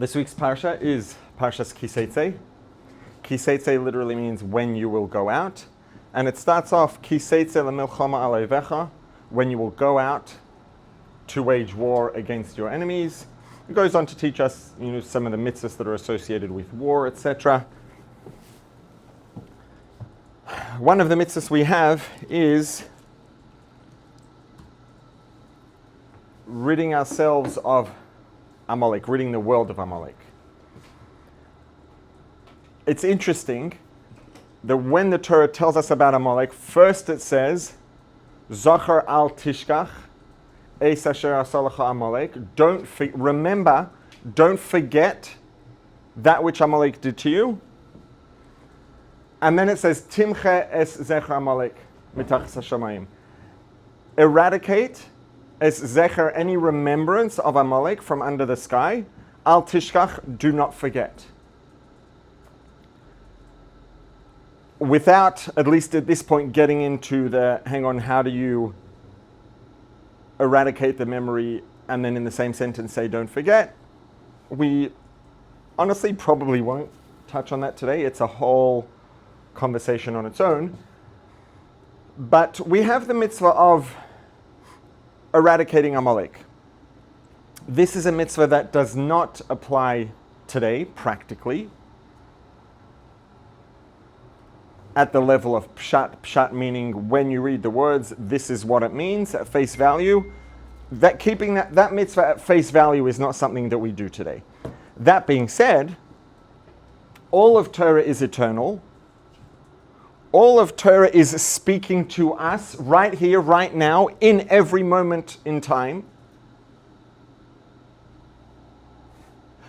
This week's parsha is Parshas Kiseitze. Kiseitze literally means when you will go out. And it starts off, Kiseitze lemilchama aleivecha, when you will go out to wage war against your enemies. It goes on to teach us, some of the mitzvahs that are associated with war, etc. One of the mitzvahs we have is ridding ourselves of Amalek, ridding the world of Amalek. It's interesting that when the Torah tells us about Amalek, first it says, Zachar al tishkach, eis asher asa lecha Amalek. Don't forget that which Amalek did to you. And then it says, Timche es zecher Amalek mitachas hashamayim. Eradicate es zecher, any remembrance of Amalek from under the sky. Al tishkach, do not forget. Without, at least at this point, getting into how do you eradicate the memory and then in the same sentence say don't forget, we honestly probably won't touch on that today. It's a whole conversation on its own. But we have the mitzvah of eradicating Amalek. This is a mitzvah that does not apply today, practically, at the level of pshat meaning when you read the words, this is what it means at face value. That keeping that mitzvah at face value is not something that we do today. That being said, all of Torah is eternal. All of Torah is speaking to us right here, right now, in every moment in time.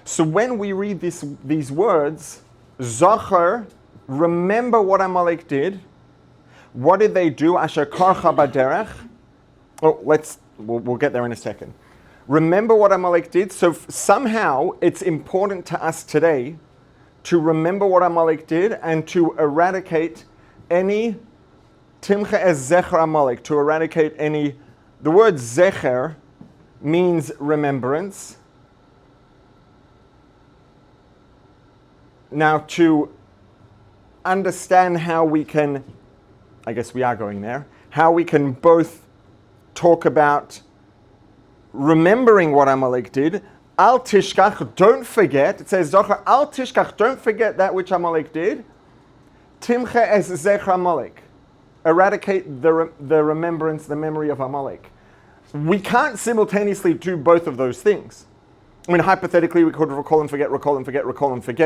So when we read these words, Zachar, remember what Amalek did. What did they do? Asher karcha baderech. We'll get there in a second. Remember what Amalek did. So somehow it's important to us today to remember what Amalek did and to eradicate any timcha es zecher Amalek, to eradicate any. The word zecher means remembrance. Now, to understand how we can, I guess we are going there, how we can both talk about remembering what Amalek did. Al tishkach, don't forget. It says, Zochar, al tishkach, don't forget that which Amalek did. Timche es zecher Amalek. Eradicate the remembrance, the memory of Amalek. We can't simultaneously do both of those things. I mean, hypothetically, we could recall and forget,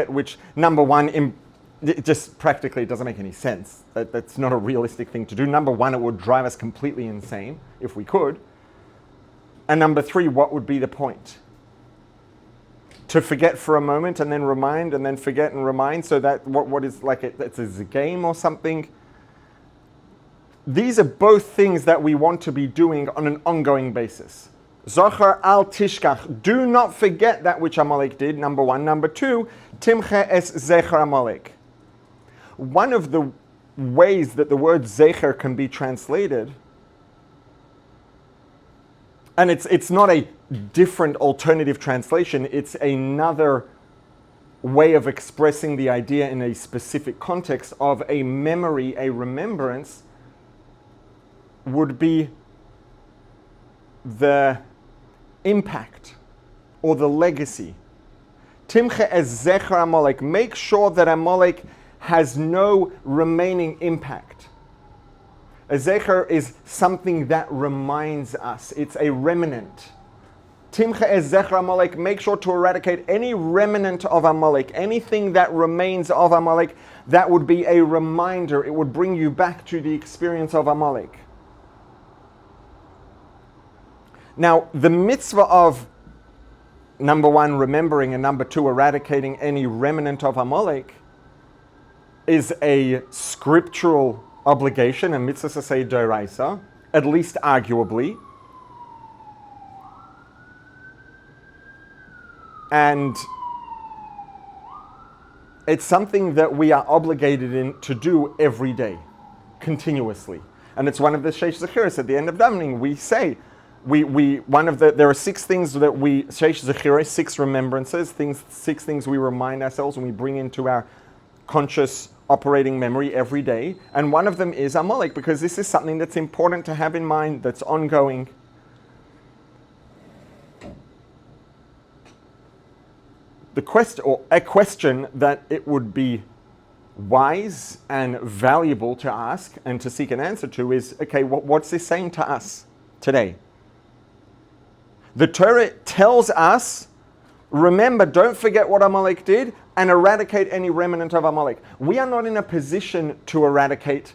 which, number one, it just practically doesn't make any sense. That's not a realistic thing to do. Number one, it would drive us completely insane if we could. And number three, what would be the point? To forget for a moment and then remind and then forget and remind, so that what is like it's a game or something. These are both things that we want to be doing on an ongoing basis. Zachar al tishkach, do not forget that which Amalek did, number one. Number two, timche es zecher Amalek. One of the ways that the word zecher can be translated, and it's not a different alternative translation, it's another way of expressing the idea in a specific context of a memory, a remembrance, would be the impact or the legacy. Timche es zecher Amalek, make sure that Amalek has no remaining impact. A zecher is something that reminds us. It's a remnant. Timche es zecher Amalek, make sure to eradicate any remnant of Amalek, anything that remains of Amalek, that would be a reminder. It would bring you back to the experience of Amalek. Now, the mitzvah of, number one, remembering, and number two, eradicating any remnant of Amalek is a scriptural obligation, a mitzvah sasei d'oraisa, at least arguably. And it's something that we are obligated to do every day, continuously. And it's one of the Sheish Zechiros at the end of davening. We say, There are 6 things that we, Sheish Zechirah, 6 remembrances, 6 things we remind ourselves and we bring into our conscious operating memory every day. And one of them is Amalek, because this is something that's important to have in mind, that's ongoing. A question that it would be wise and valuable to ask and to seek an answer to is, okay, what's this saying to us today? The Torah tells us, remember, don't forget what Amalek did and eradicate any remnant of Amalek. We are not in a position to eradicate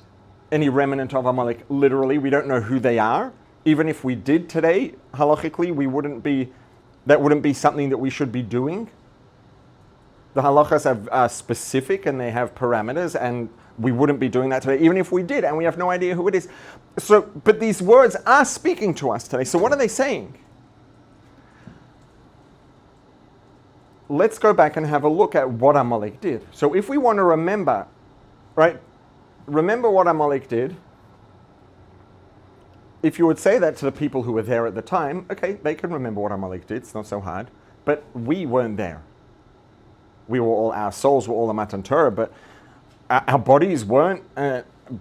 any remnant of Amalek, literally. We don't know who they are. Even if we did today, halachically, that wouldn't be something that we should be doing. The halachas are specific and they have parameters, and we wouldn't be doing that today, even if we did, and we have no idea who it is. But these words are speaking to us today. So what are they saying? Let's go back and have a look at what Amalek did. So if we want to remember, right, remember what Amalek did, if you would say that to the people who were there at the time, okay, they can remember what Amalek did, it's not so hard, but we weren't there. Our souls were all a Matan Torah, but our bodies weren't.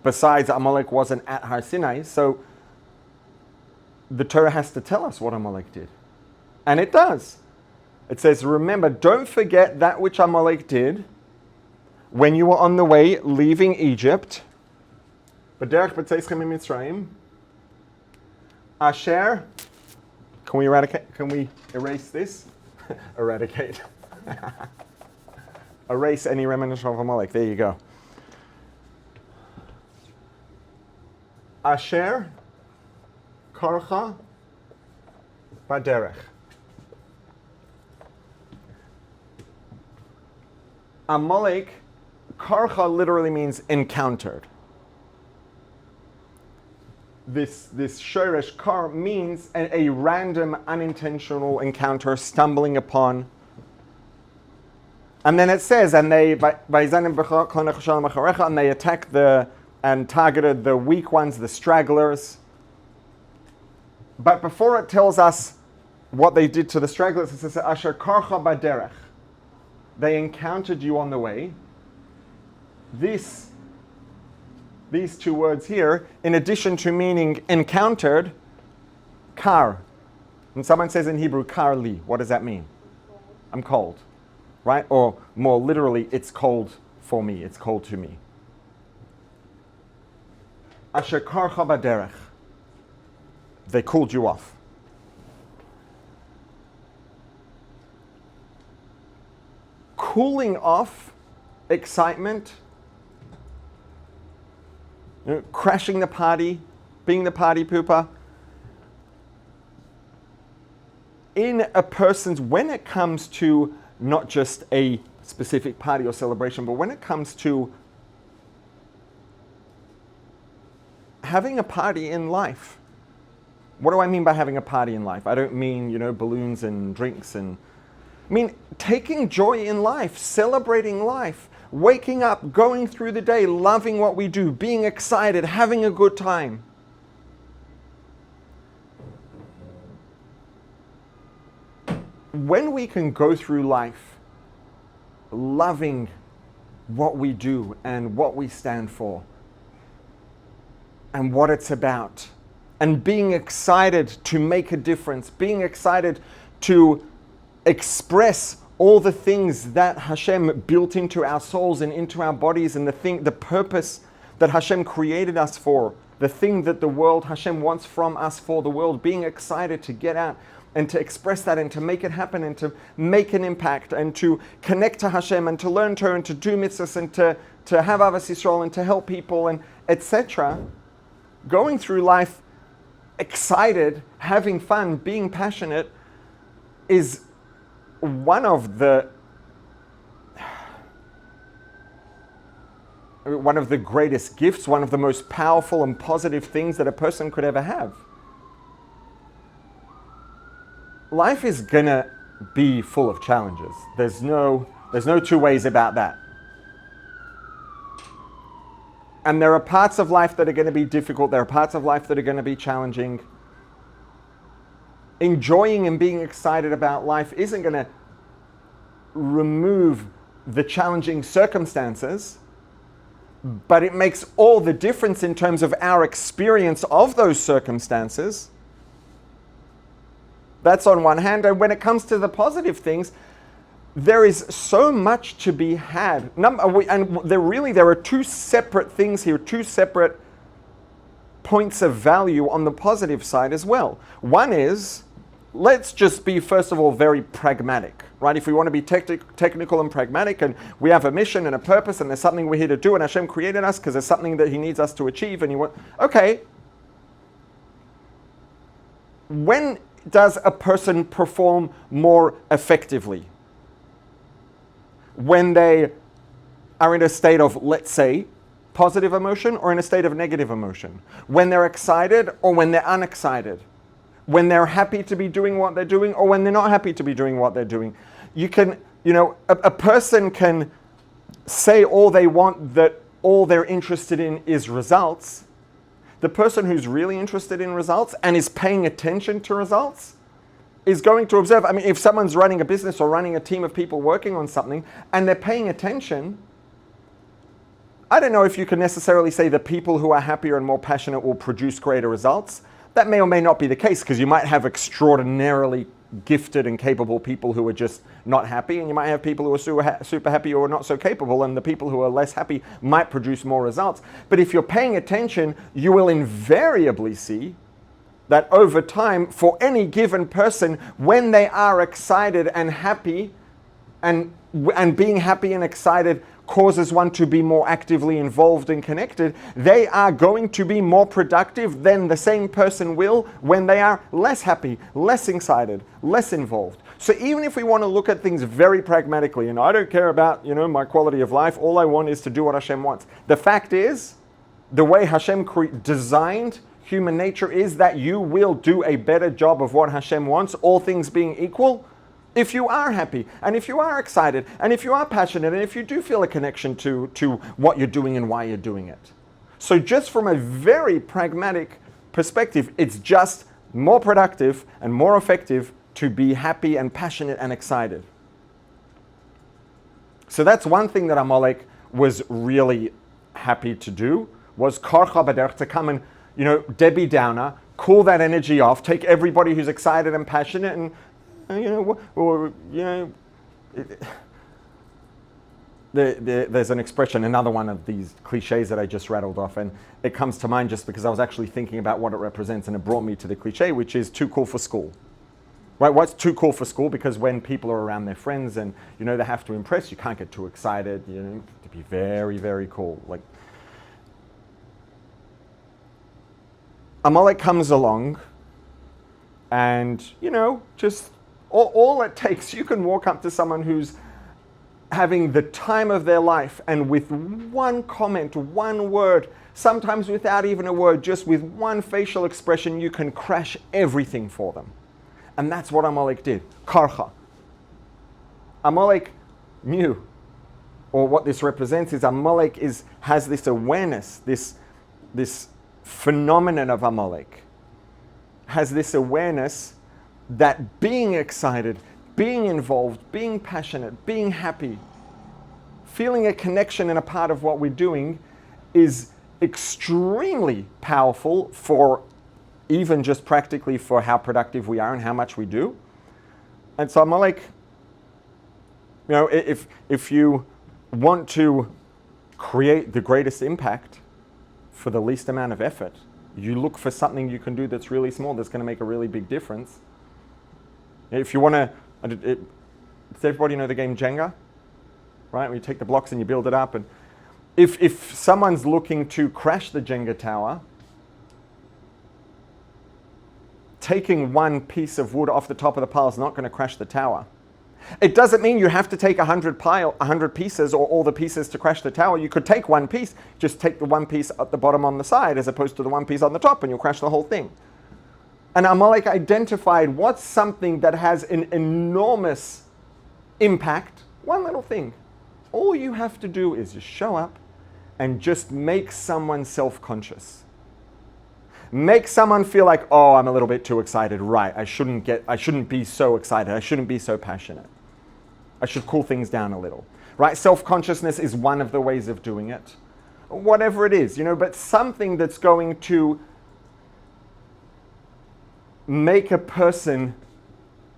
Besides, Amalek wasn't at Har Sinai, so the Torah has to tell us what Amalek did. And it does. It says, remember, don't forget that which Amalek did when you were on the way leaving Egypt. B'derech b'tzeichem miMitzrayim. Asher. Can we erase this? Eradicate. Erase any remnant of Amalek. There you go. Asher karcha b'derech. Amalek, karcha literally means encountered. This shoresh kar means a random, unintentional encounter, stumbling upon. And then it says, and they attacked and targeted the weak ones, the stragglers. But before it tells us what they did to the stragglers, it says, Asher karcha b'derech. They encountered you on the way. These 2 words here, in addition to meaning encountered, kar. When someone says in Hebrew, kar li, what does that mean? I'm cold. Right? Or more literally, it's cold for me, it's cold to me. Asher karcha b'derech. They cooled you off. Cooling off excitement, crashing the party, being the party pooper. In a person's, when it comes to not just a specific party or celebration, but when it comes to having a party in life. What do I mean by having a party in life? I don't mean, balloons and drinks I mean taking joy in life, celebrating life, waking up, going through the day, loving what we do, being excited, having a good time. When we can go through life loving what we do and what we stand for and what it's about, and being excited to make a difference, being excited to express all the things that Hashem built into our souls and into our bodies, and the purpose that Hashem created us for, the thing that the world, Hashem wants from us for the world, being excited to get out and to express that and to make it happen and to make an impact and to connect to Hashem and to learn Torah and to do mitzvahs and to have Avas Yisrael and to help people and etc. Going through life excited, having fun, being passionate is one of the greatest gifts, one of the most powerful and positive things that a person could ever have. Life is gonna be full of challenges. There's no 2 ways about that. And there are parts of life that are going to be difficult. There are parts of life that are going to be challenging. enjoying and being excited about life isn't going to remove the challenging circumstances, but it makes all the difference in terms of our experience of those circumstances. That's on one hand. And when it comes to the positive things, there is so much to be had. And there are two separate things here, two separate points of value on the positive side as well. One is, let's just be, first of all, very pragmatic, right? If we want to be technical and pragmatic, and we have a mission and a purpose, and there's something we're here to do, and Hashem created us because there's something that He needs us to achieve, and okay. When does a person perform more effectively? When they are in a state of, let's say, positive emotion, or in a state of negative emotion? When they're excited or when they're unexcited? When they're happy to be doing what they're doing or when they're not happy to be doing what they're doing? A person can say all they want, that all they're interested in is results. The person who's really interested in results and is paying attention to results is going to observe. I mean, if someone's running a business or running a team of people working on something and they're paying attention, I don't know if you can necessarily say the people who are happier and more passionate will produce greater results. That may or may not be the case, because you might have extraordinarily gifted and capable people who are just not happy, and you might have people who are super happy or not so capable, and the people who are less happy might produce more results. But if you're paying attention, you will invariably see that over time, for any given person, when they are excited and happy, and being happy and excited causes one to be more actively involved and connected, they are going to be more productive than the same person will when they are less happy, less excited, less involved. So even if we want to look at things very pragmatically, and I don't care about, my quality of life, all I want is to do what Hashem wants. The fact is, the way Hashem designed human nature is that you will do a better job of what Hashem wants, all things being equal, if you are happy, and if you are excited, and if you are passionate, and if you do feel a connection to what you're doing and why you're doing it. So just from a very pragmatic perspective, it's just more productive and more effective to be happy and passionate and excited. So that's one thing that Amalek was really happy to do, was karcha b'derech, to come and, Debbie Downer, cool that energy off, take everybody who's excited and passionate and, there's an expression, another one of these cliches that I just rattled off, and it comes to mind just because I was actually thinking about what it represents, and it brought me to the cliche, which is too cool for school. Right? What's too cool for school? Because when people are around their friends and they have to impress, you can't get too excited. To be very, very cool. Like Amalek comes along, and just. All it takes, you can walk up to someone who's having the time of their life, and with one comment, one word, sometimes without even a word, just with one facial expression, you can crash everything for them. And that's what Amalek did. Karcha. Amalek knew, or what this represents is Amalek has this awareness, this phenomenon of Amalek, has this awareness that being excited, being involved, being passionate, being happy, feeling a connection and a part of what we're doing is extremely powerful for even just practically for how productive we are and how much we do. And so Amalek, if you want to create the greatest impact for the least amount of effort, you look for something you can do that's really small, that's going to make a really big difference. If you want to, does everybody know the game Jenga? Right? Where you take the blocks and you build it up. And if someone's looking to crash the Jenga tower, taking one piece of wood off the top of the pile is not going to crash the tower. It doesn't mean you have to take 100 pieces or all the pieces to crash the tower. You could take one piece, just take the one piece at the bottom on the side as opposed to the one piece on the top, and you'll crash the whole thing. And Amalek identified what's something that has an enormous impact. One little thing. All you have to do is just show up and just make someone self-conscious. make someone feel like, oh, I'm a little bit too excited. Right, I shouldn't be so excited. I shouldn't be so passionate. I should cool things down a little. Right? Self-consciousness is one of the ways of doing it. Whatever it is, but something that's going to make a person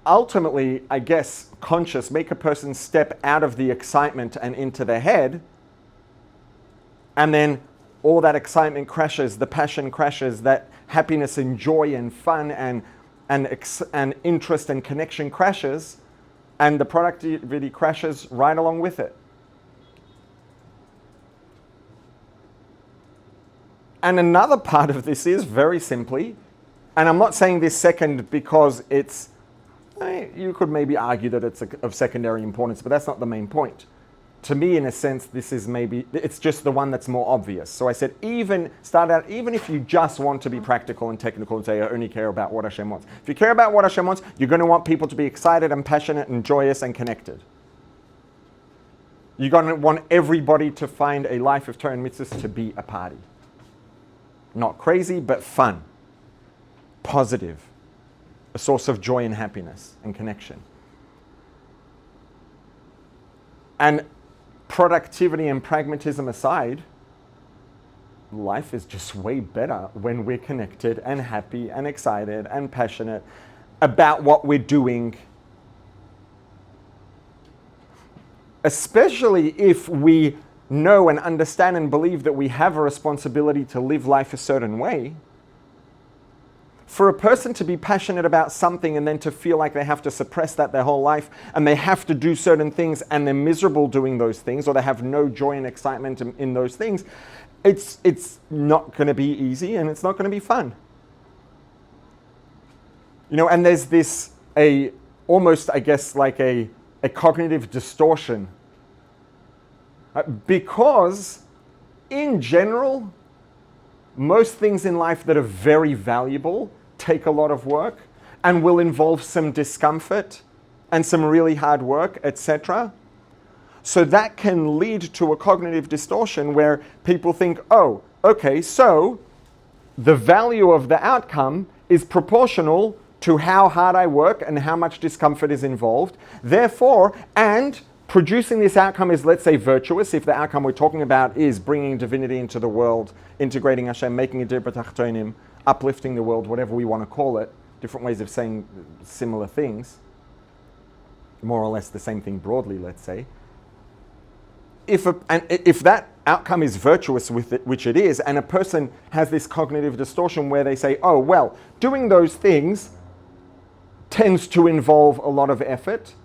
ultimately, I guess, conscious, make a person step out of the excitement and into their head, and then all that excitement crashes, the passion crashes, that happiness and joy and fun and interest and connection crashes, and the productivity crashes right along with it. And another part of this is, very simply, and I'm not saying this second because you could maybe argue that it's of secondary importance, but that's not the main point. To me, in a sense, it's just the one that's more obvious. So I said, even if you just want to be practical and technical and say, I only care about what Hashem wants. If you care about what Hashem wants, you're going to want people to be excited and passionate and joyous and connected. You're going to want everybody to find a life of Torah and mitzvahs to be a party. Not crazy, but fun, positive, a source of joy and happiness and connection. And productivity and pragmatism aside, life is just way better when we're connected and happy and excited and passionate about what we're doing. Especially if we know and understand and believe that we have a responsibility to live life a certain way. For a person to be passionate about something and then to feel like they have to suppress that their whole life and they have to do certain things and they're miserable doing those things, or they have no joy and excitement in those things, it's not going to be easy and it's not going to be fun. And there's this almost, I guess, like a cognitive distortion. Because in general, most things in life that are very valuable take a lot of work and will involve some discomfort and some really hard work, etc. So that can lead to a cognitive distortion where people think, oh, okay, so the value of the outcome is proportional to how hard I work and how much discomfort is involved. Therefore, and producing this outcome is, let's say, virtuous. If the outcome we're talking about is bringing divinity into the world, integrating Hashem, making a dibra tachtonim, uplifting the world, whatever we want to call it, different ways of saying similar things, more or less the same thing broadly, let's say. If that outcome is virtuous with it, which it is, and a person has this cognitive distortion where they say, oh, well, doing those things tends to involve a lot of effort,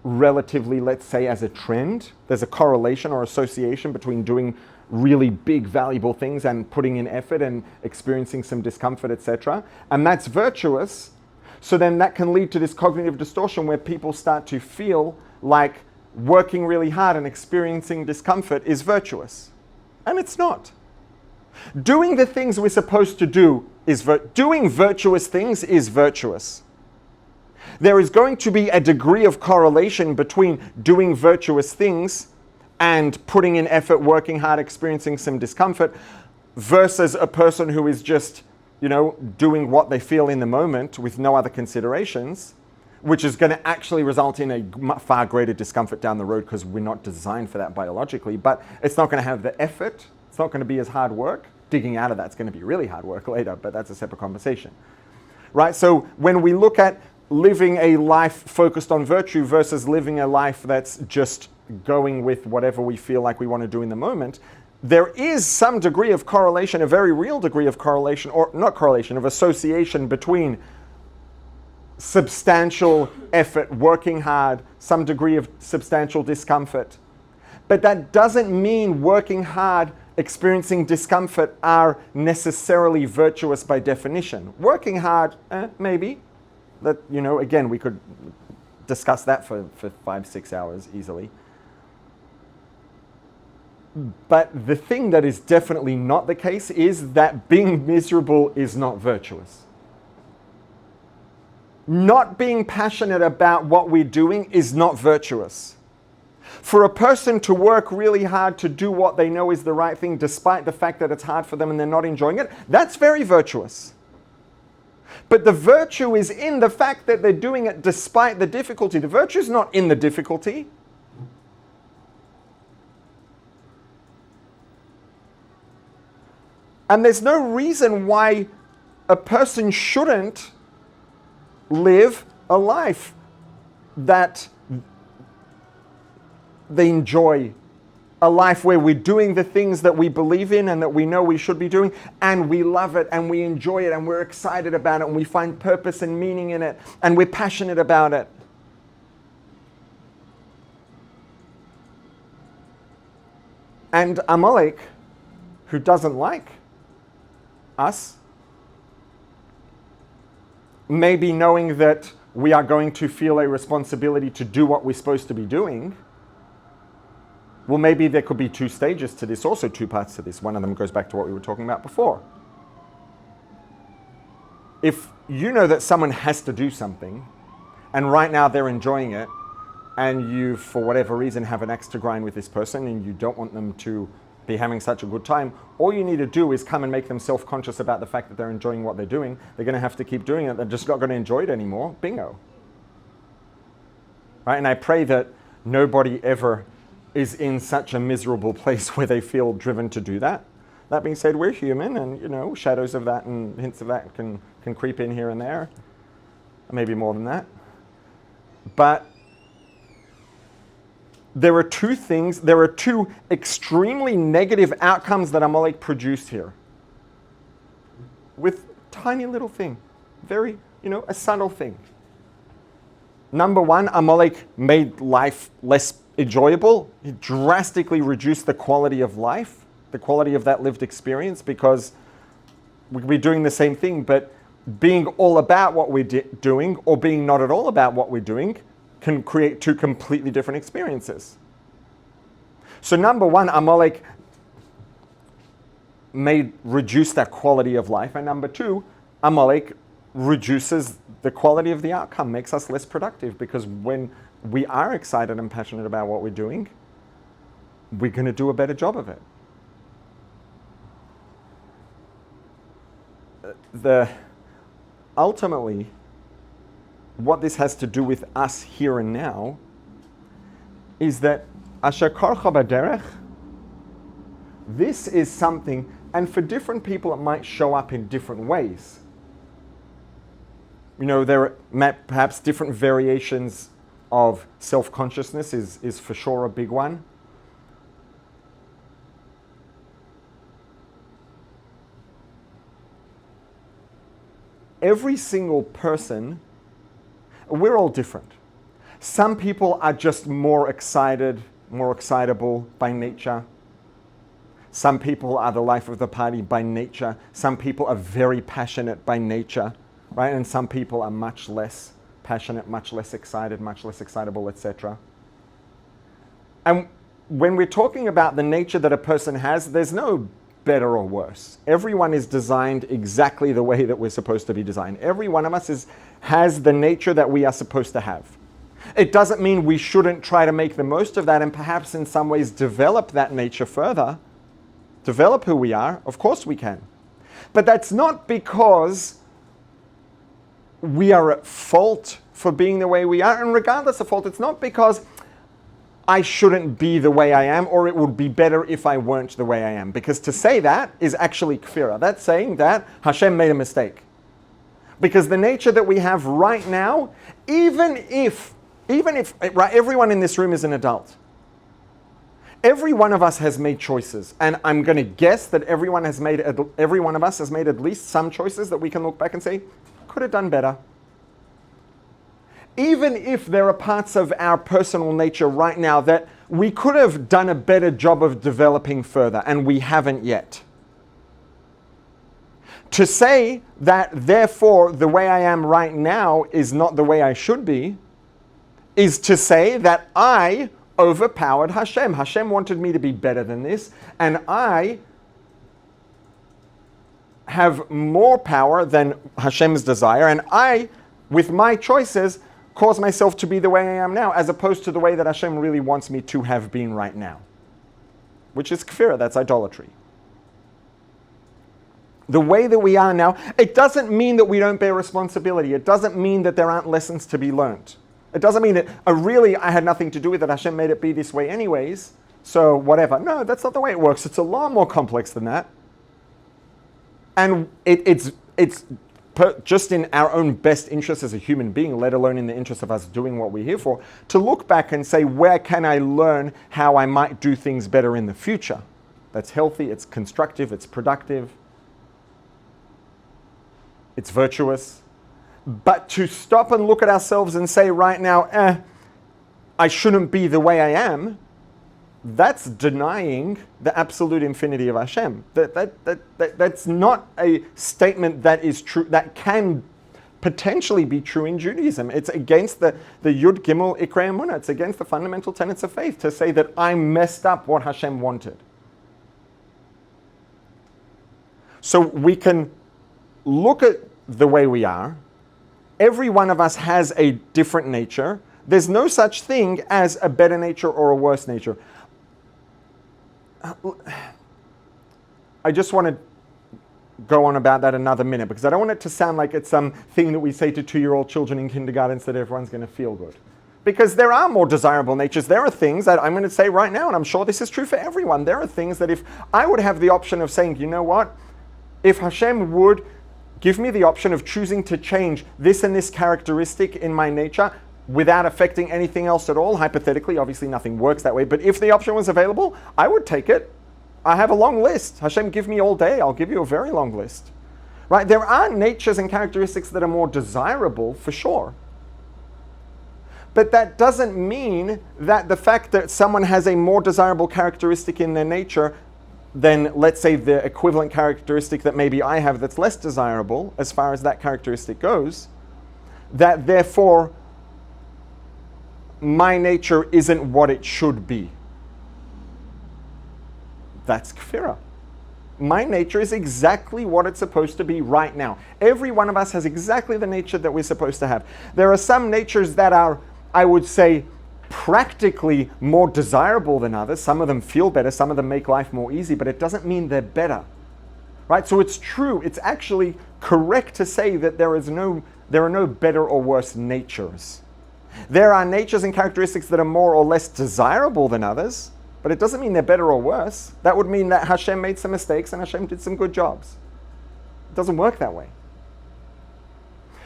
relatively, let's say, as a trend. There's a correlation or association between doing really big, valuable things and putting in effort and experiencing some discomfort, etc. And that's virtuous. So then that can lead to this cognitive distortion where people start to feel like working really hard and experiencing discomfort is virtuous. And it's not. Doing the things we're supposed to do is doing virtuous things is virtuous. There is going to be a degree of correlation between doing virtuous things and putting in effort, working hard, experiencing some discomfort, versus a person who is just, doing what they feel in the moment with no other considerations, which is going to actually result in a far greater discomfort down the road because we're not designed for that biologically, but it's not going to have the effort. It's not going to be as hard work. Digging out of that's going to be really hard work later, but that's a separate conversation. Right? So when we look at living a life focused on virtue versus living a life that's just going with whatever we feel like we want to do in the moment, there is some degree of correlation, a very real degree of correlation, or not correlation, of association between substantial effort, working hard, some degree of substantial discomfort. But that doesn't mean working hard, experiencing discomfort are necessarily virtuous by definition. Working hard, maybe. That, again, we could discuss that for 5-6 hours easily. But the thing that is definitely not the case is that being miserable is not virtuous. Not being passionate about what we're doing is not virtuous. For a person to work really hard to do what they know is the right thing, despite the fact that it's hard for them and they're not enjoying it, that's very virtuous. But the virtue is in the fact that they're doing it despite the difficulty. The virtue is not in the difficulty. And there's no reason why a person shouldn't live a life that they enjoy, a life where we're doing the things that we believe in and that we know we should be doing, and we love it and we enjoy it and we're excited about it and we find purpose and meaning in it and we're passionate about it. And Amalek, who doesn't like us, maybe knowing that we are going to feel a responsibility to do what we're supposed to be doing. Well, maybe there could be two stages to this, also two parts to this. One of them goes back to what we were talking about before. If you know that someone has to do something, and right now they're enjoying it, and you, for whatever reason, have an axe to grind with this person, and you don't want them to be having such a good time, all you need to do is come and make them self-conscious about the fact that they're enjoying what they're doing. They're going to have to keep doing it. They're just not going to enjoy it anymore. Bingo. Right? And I pray that nobody ever is in such a miserable place where they feel driven to do that. That being said, we're human, and shadows of that and hints of that can creep in here and there, maybe more than that. But there are two extremely negative outcomes that Amalek produced here, with tiny little thing, very, a subtle thing. Number one, Amalek made life less enjoyable. It drastically reduced the quality of life, the quality of that lived experience, because we could be doing the same thing, but being all about what we're doing or being not at all about what we're doing can create two completely different experiences. So number one, Amalek reduced that quality of life, and number two, Amalek reduces the quality of the outcome, makes us less productive, because when we are excited and passionate about what we're doing, we're going to do a better job of it. Ultimately, what this has to do with us here and now is that Asher Karcha B'derech, this is something, and for different people it might show up in different ways. There are perhaps different variations of self-consciousness is for sure a big one. Every single person, we're all different. Some people are just more excited, more excitable by nature. Some people are the life of the party by nature. Some people are very passionate by nature, right? And some people are much less passionate, much less excited, much less excitable, etc. And when we're talking about the nature that a person has, there's no better or worse. Everyone is designed exactly the way that we're supposed to be designed. Every one of us has the nature that we are supposed to have. It doesn't mean we shouldn't try to make the most of that and perhaps in some ways develop that nature further, develop who we are. Of course we can. But that's not because we are at fault for being the way we are. And regardless of fault, it's not because I shouldn't be the way I am, or it would be better if I weren't the way I am. Because to say that is actually kfira. That's saying that Hashem made a mistake. Because the nature that we have right now, even if right, everyone in this room is an adult. Every one of us has made choices. And I'm going to guess that every one of us has made at least some choices that we can look back and say, could have done better. Even if there are parts of our personal nature right now that we could have done a better job of developing further, and we haven't yet. To say that, therefore, the way I am right now is not the way I should be, is to say that I overpowered Hashem. Hashem wanted me to be better than this, and I have more power than Hashem's desire, and I, with my choices, cause myself to be the way I am now, as opposed to the way that Hashem really wants me to have been right now, which is kfirah, that's idolatry. The way that we are now, it doesn't mean that we don't bear responsibility. It doesn't mean that there aren't lessons to be learned. It doesn't mean that, I had nothing to do with it. Hashem made it be this way anyways, so whatever. No, that's not the way it works. It's a lot more complex than that. And it's just in our own best interest as a human being, let alone in the interest of us doing what we're here for, to look back and say, where can I learn how I might do things better in the future? That's healthy, it's constructive, it's productive, it's virtuous. But to stop and look at ourselves and say right now, I shouldn't be the way I am, that's denying the absolute infinity of Hashem. That's not a statement that is true, that can potentially be true in Judaism. It's against the Yud Gimel Ikrei Emunah. It's against the fundamental tenets of faith to say that I messed up what Hashem wanted. So we can look at the way we are. Every one of us has a different nature. There's no such thing as a better nature or a worse nature. I just want to go on about that another minute because I don't want it to sound like it's some thing that we say to 2-year-old children in kindergarten so that everyone's going to feel good. Because there are more desirable natures. There are things that I'm going to say right now, and I'm sure this is true for everyone. There are things that if I would have the option of saying, you know what, if Hashem would give me the option of choosing to change this and this characteristic in my nature without affecting anything else at all, hypothetically, obviously nothing works that way, but if the option was available, I would take it. I have a long list. Hashem, give me all day. I'll give you a very long list. Right? There are natures and characteristics that are more desirable, for sure. But that doesn't mean that the fact that someone has a more desirable characteristic in their nature than, let's say, the equivalent characteristic that maybe I have that's less desirable, as far as that characteristic goes, that therefore my nature isn't what it should be. That's kfirah. My nature is exactly what it's supposed to be right now. Every one of us has exactly the nature that we're supposed to have. There are some natures that are, I would say, practically more desirable than others. Some of them feel better, some of them make life more easy, but it doesn't mean they're better. Right? So it's true, it's actually correct to say that there are no better or worse natures. There are natures and characteristics that are more or less desirable than others, but it doesn't mean they're better or worse. That would mean that Hashem made some mistakes and Hashem did some good jobs. It doesn't work that way.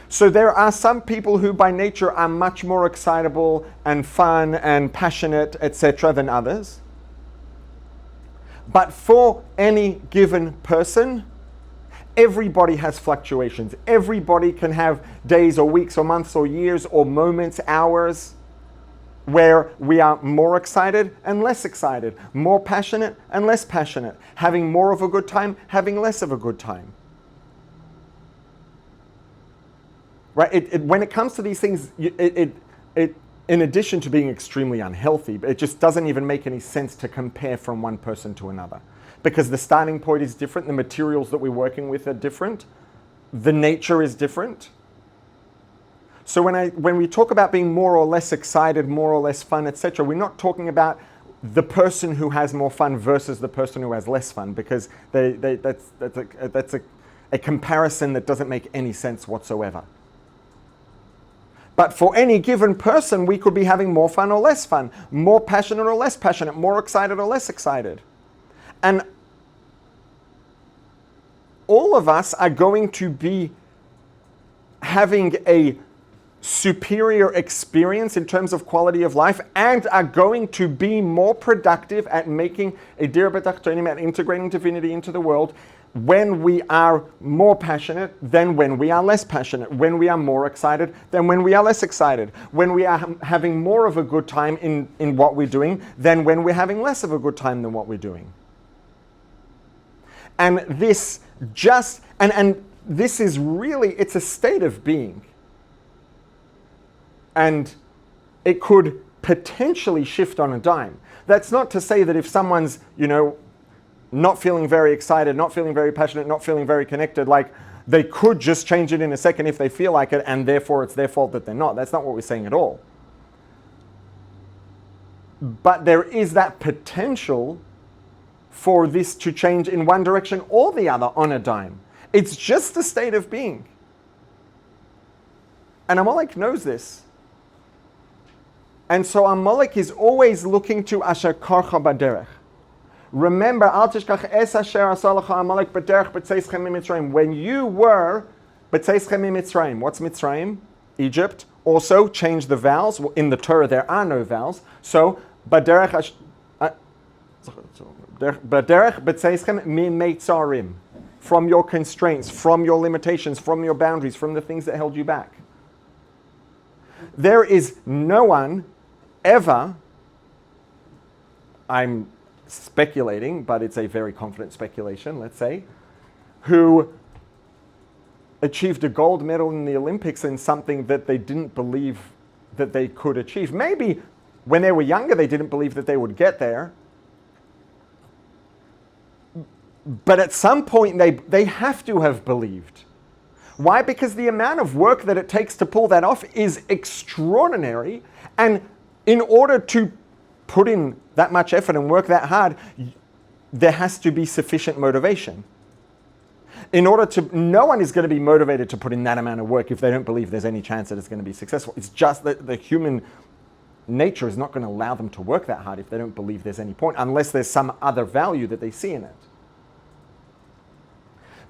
So there are some people who by nature are much more excitable and fun and passionate, etc. than others. But for any given person, everybody has fluctuations. Everybody can have days or weeks or months or years or moments, hours, where we are more excited and less excited, more passionate and less passionate, having more of a good time, having less of a good time. Right? When it comes to these things, it in addition to being extremely unhealthy, it just doesn't even make any sense to compare from one person to another. Because the starting point is different, the materials that we're working with are different, the nature is different. So when we talk about being more or less excited, more or less fun, etc., we're not talking about the person who has more fun versus the person who has less fun, because that's a comparison that doesn't make any sense whatsoever. But for any given person, we could be having more fun or less fun, more passionate or less passionate, more excited or less excited. And all of us are going to be having a superior experience in terms of quality of life and are going to be more productive at making a dir b'tachtonim, at integrating divinity into the world, when we are more passionate than when we are less passionate, when we are more excited than when we are less excited, when we are having more of a good time in what we're doing than when we're having less of a good time than what we're doing. And this just, and this is really, it's a state of being. And it could potentially shift on a dime. That's not to say that if someone's, not feeling very excited, not feeling very passionate, not feeling very connected, like They could just change it in a second if they feel like it, and therefore it's their fault that they're not. That's not what we're saying at all. But there is that potential for this to change in one direction or the other on a dime. It's just a state of being. And Amalek knows this. And so Amalek is always looking to Asher Karcha Baderech. Remember, Al Tishkach Es Asher Asalacha Amalek Baderech B'Tzeischem Mitzrayim. When you were B'Tzeischem Mitzrayim, what's Mitzrayim? Egypt. Also, change the vowels. In the Torah, there are no vowels. So, Baderech B'Tzeischem Mimetzarim. From your constraints, from your limitations, from your boundaries, from the things that held you back. There is no one ever, I'm speculating, but it's a very confident speculation, let's say, who achieved a gold medal in the Olympics in something that they didn't believe that they could achieve. Maybe when they were younger, they didn't believe that they would get there. But at some point, they have to have believed. Why? Because the amount of work that it takes to pull that off is extraordinary. And in order to put in that much effort and work that hard, there has to be sufficient motivation. No one is going to be motivated to put in that amount of work if they don't believe there's any chance that it's going to be successful. It's just that the human nature is not going to allow them to work that hard if they don't believe there's any point, unless there's some other value that they see in it.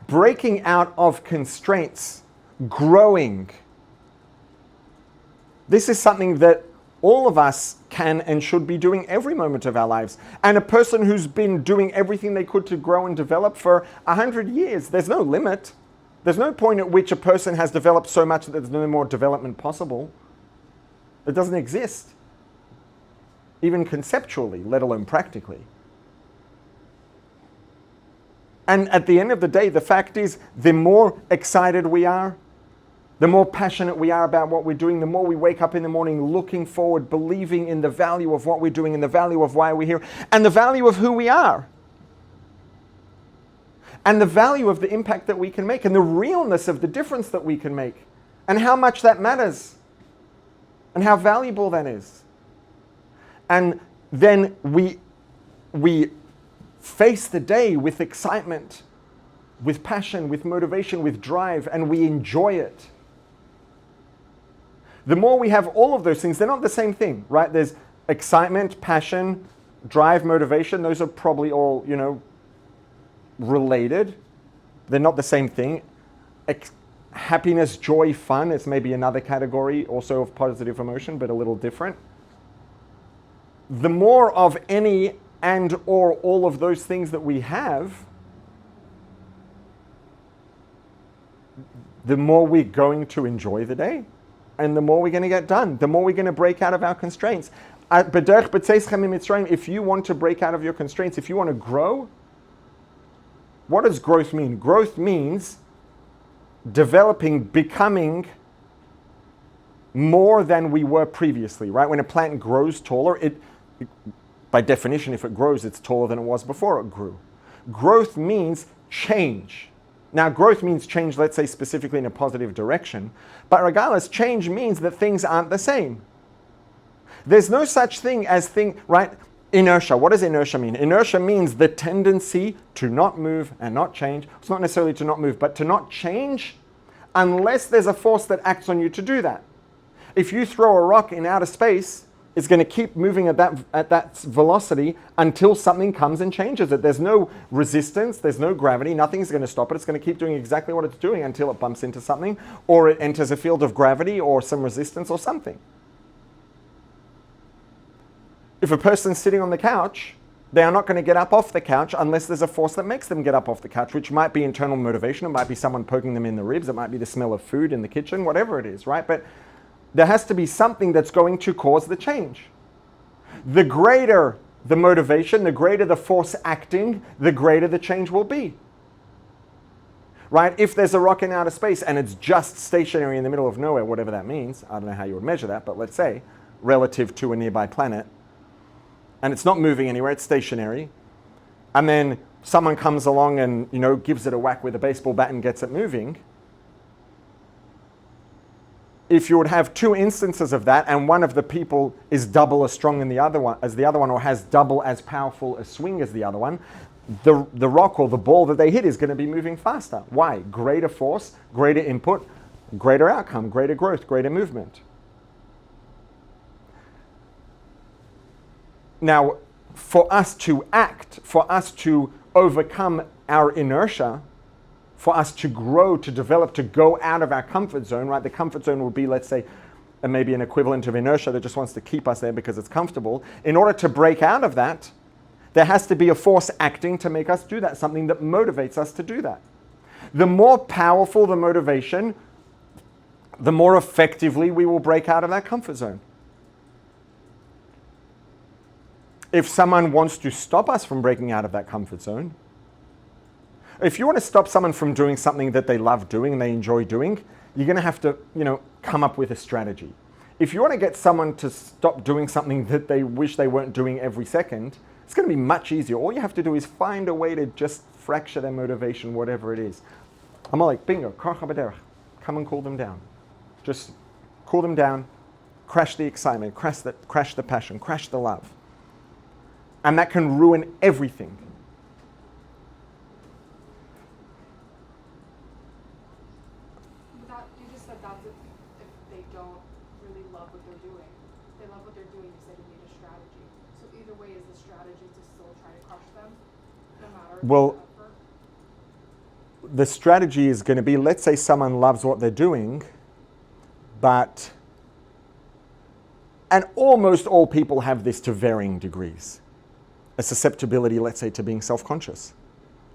Breaking out of constraints, growing. This is something that all of us can and should be doing every moment of our lives. And a person who's been doing everything they could to grow and develop for 100 years, there's no limit. There's no point at which a person has developed so much that there's no more development possible. It doesn't exist, even conceptually, let alone practically. And at the end of the day, the fact is, the more excited we are, the more passionate we are about what we're doing, the more we wake up in the morning looking forward, believing in the value of what we're doing and the value of why we're here, and the value of who we are, and the value of the impact that we can make, and the realness of the difference that we can make, and how much that matters, and how valuable that is. And then we face the day with excitement, with passion, with motivation, with drive, and we enjoy it. The more we have all of those things, they're not the same thing, right? There's excitement, passion, drive, motivation. Those are probably all, related. They're not the same thing. Happiness, joy, fun is maybe another category also of positive emotion, but a little different. The more of any and or all of those things that we have, the more we're going to enjoy the day, and the more we're going to get done, the more we're going to break out of our constraints. If you want to break out of your constraints, if you want to grow, what does growth mean? Growth means developing, becoming more than we were previously, right? When a plant grows taller, by definition, if it grows, it's taller than it was before it grew. Growth means change. Now, growth means change, let's say, specifically in a positive direction. But regardless, change means that things aren't the same. There's no such thing as right? Inertia. What does inertia mean? Inertia means the tendency to not move and not change. It's not necessarily to not move, but to not change unless there's a force that acts on you to do that. If you throw a rock in outer space, it's going to keep moving at that velocity until something comes and changes it. There's no resistance, there's no gravity, nothing's going to stop it. It's going to keep doing exactly what it's doing until it bumps into something, or it enters a field of gravity or some resistance or something. If a person's sitting on the couch, they are not going to get up off the couch unless there's a force that makes them get up off the couch, which might be internal motivation, it might be someone poking them in the ribs, it might be the smell of food in the kitchen, whatever it is, right? But there has to be something that's going to cause the change. The greater the motivation, the greater the force acting, the greater the change will be. Right? If there's a rock in outer space and it's just stationary in the middle of nowhere, whatever that means, I don't know how you would measure that, but let's say, relative to a nearby planet, and it's not moving anywhere, it's stationary, and then someone comes along and gives it a whack with a baseball bat and gets it moving, if you would have two instances of that, and one of the people is double as strong in the other one as the other one, or has double as powerful a swing as the other one, the rock or the ball that they hit is going to be moving faster. Why? Greater force, greater input, greater outcome, greater growth, greater movement. Now, for us to act, for us to overcome our inertia, for us to grow, to develop, to go out of our comfort zone, right? The comfort zone will be, let's say, maybe an equivalent of inertia that just wants to keep us there because it's comfortable. In order to break out of that, there has to be a force acting to make us do that, something that motivates us to do that. The more powerful the motivation, the more effectively we will break out of that comfort zone. If someone wants to stop us from breaking out of that comfort zone, if you want to stop someone from doing something that they love doing and they enjoy doing, you're going to have to, come up with a strategy. If you want to get someone to stop doing something that they wish they weren't doing every second, it's going to be much easier. All you have to do is find a way to just fracture their motivation, whatever it is. I'm all like, bingo, come and cool them down. Just cool them down, crash the excitement, crash the passion, crash the love. And that can ruin everything. You just said that's if they don't really love what they're doing. If they love what they're doing, you said you need a strategy. So either way, is the strategy to still try to crush them, no matter well, the effort? The strategy is going to be, let's say someone loves what they're doing, and almost all people have this to varying degrees. A susceptibility, let's say, to being self-conscious.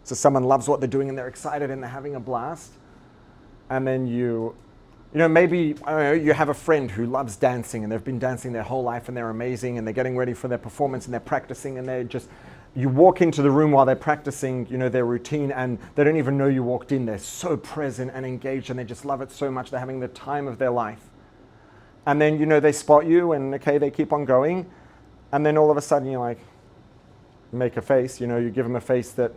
So someone loves what they're doing and they're excited and they're having a blast. And then maybe you have a friend who loves dancing and they've been dancing their whole life and they're amazing and they're getting ready for their performance and they're practicing and you walk into the room while they're practicing, their routine, and they don't even know you walked in. They're so present and engaged and they just love it so much. They're having the time of their life. And then, they spot you and okay, they keep on going. And then all of a sudden you're like, make a face, you give them a face that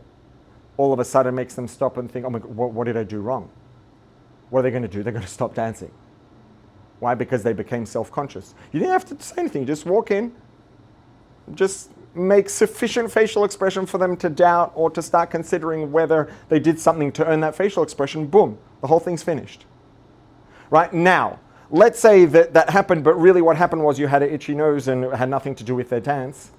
all of a sudden makes them stop and think, oh my God, what did I do wrong? What are they going to do? They're going to stop dancing. Why? Because they became self-conscious. You didn't have to say anything. You just walk in, just make sufficient facial expression for them to doubt or to start considering whether they did something to earn that facial expression. Boom, the whole thing's finished. Right? Now, let's say that happened, but really what happened was you had an itchy nose and it had nothing to do with their dance.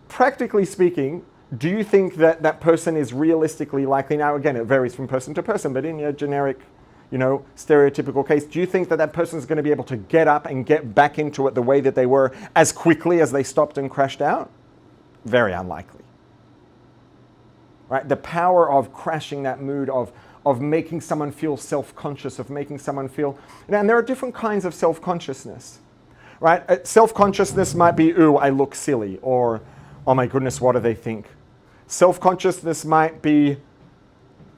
Practically speaking, do you think that person is realistically likely, now again it varies from person to person, but in your generic, stereotypical case, do you think that person is going to be able to get up and get back into it the way that they were as quickly as they stopped and crashed out? Very unlikely. Right? The power of crashing that mood, of making someone feel self-conscious, of making someone feel, and there are different kinds of self-consciousness. Right? Self-consciousness might be, ooh, I look silly, or oh my goodness, what do they think? Self-consciousness might be,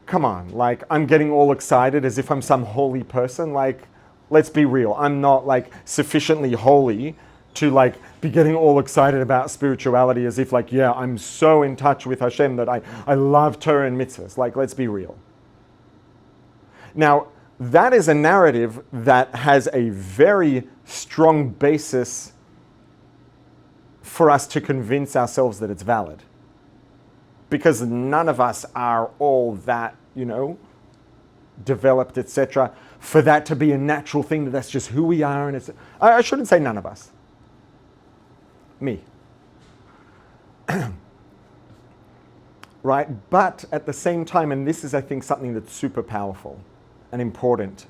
come on, like I'm getting all excited as if I'm some holy person. Like, let's be real. I'm not like sufficiently holy to like be getting all excited about spirituality as if like, yeah, I'm so in touch with Hashem that I love Torah and mitzvahs. Like, let's be real. Now, that is a narrative that has a very strong basis for us to convince ourselves that it's valid. Because none of us are all that, developed, etc., for that to be a natural thing, that's just who we are. And I shouldn't say none of us. Me. Right? But at the same time, and this is, I think, something that's super powerful and important,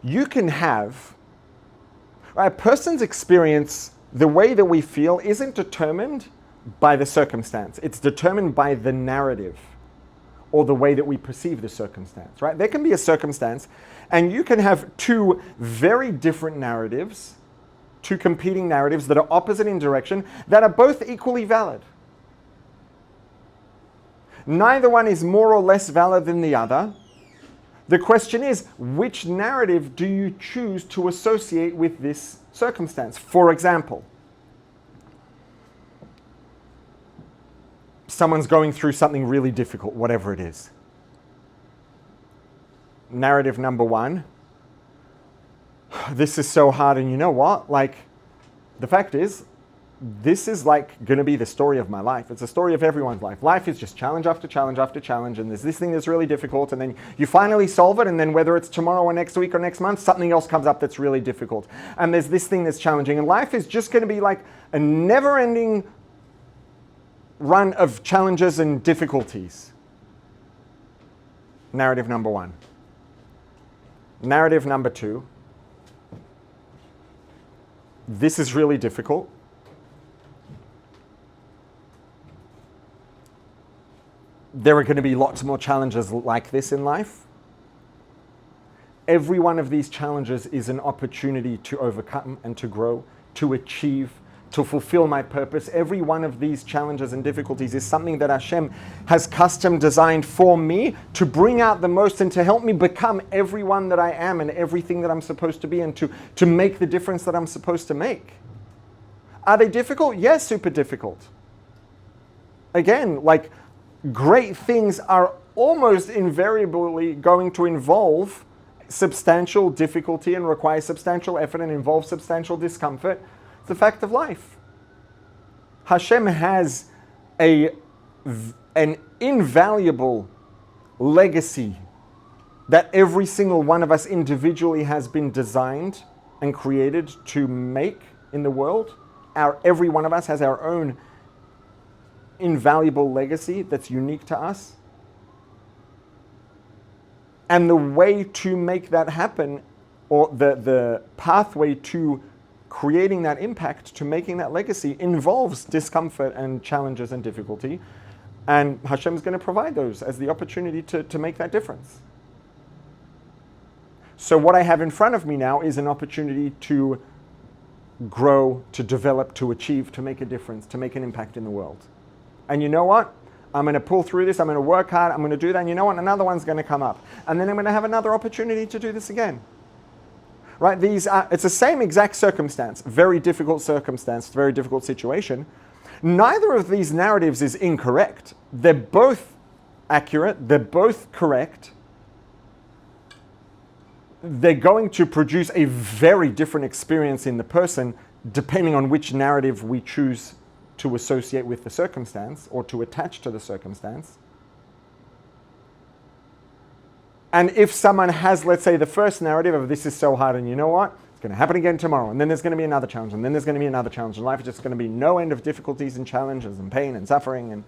you can have, a person's experience, the way that we feel isn't determined by the circumstance. It's determined by the narrative or the way that we perceive the circumstance, right? There can be a circumstance and you can have two very different narratives, two competing narratives that are opposite in direction that are both equally valid. Neither one is more or less valid than the other. The question is, which narrative do you choose to associate with this circumstance? For example, someone's going through something really difficult, whatever it is. Narrative number one, this is so hard. And you know what? Like, the fact is, this is like going to be the story of my life. It's a story of everyone's life. Life is just challenge after challenge after challenge, and there's this thing that's really difficult, and then you finally solve it, and then whether it's tomorrow or next week or next month, something else comes up that's really difficult. And there's this thing that's challenging, and life is just going to be like a never-ending run of challenges and difficulties. Narrative number one. Narrative number two. This is really difficult. There are going to be lots more challenges like this in life. Every one of these challenges is an opportunity to overcome and to grow, to achieve, to fulfill my purpose. Every one of these challenges and difficulties is something that Hashem has custom designed for me to bring out the most and to help me become everyone that I am and everything that I'm supposed to be, and to make the difference that I'm supposed to make. Are they difficult? Yes, super difficult. Again, like, great things are almost invariably going to involve substantial difficulty and require substantial effort and involve substantial discomfort. It's a fact of life. Hashem has an invaluable legacy that every single one of us individually has been designed and created to make in the world. Every one of us has our own invaluable legacy that's unique to us. And the way to make that happen, or the pathway to creating that impact, to making that legacy, involves discomfort and challenges and difficulty. And Hashem is going to provide those as the opportunity to make that difference. So what I have in front of me now is an opportunity to grow, to develop, to achieve, to make a difference, to make an impact in the world. And you know what? I'm going to pull through this, I'm going to work hard, I'm going to do that, and you know what? Another one's going to come up. And then I'm going to have another opportunity to do this again. Right? It's the same exact circumstance, very difficult circumstance, very difficult situation. Neither of these narratives is incorrect. They're both accurate, they're both correct. They're going to produce a very different experience in the person depending on which narrative we choose to associate with the circumstance or to attach to the circumstance. And if someone has, let's say, the first narrative of this is so hard, and you know what? It's going to happen again tomorrow, and then there's going to be another challenge, and then there's going to be another challenge, and life is just going to be no end of difficulties and challenges and pain and suffering. And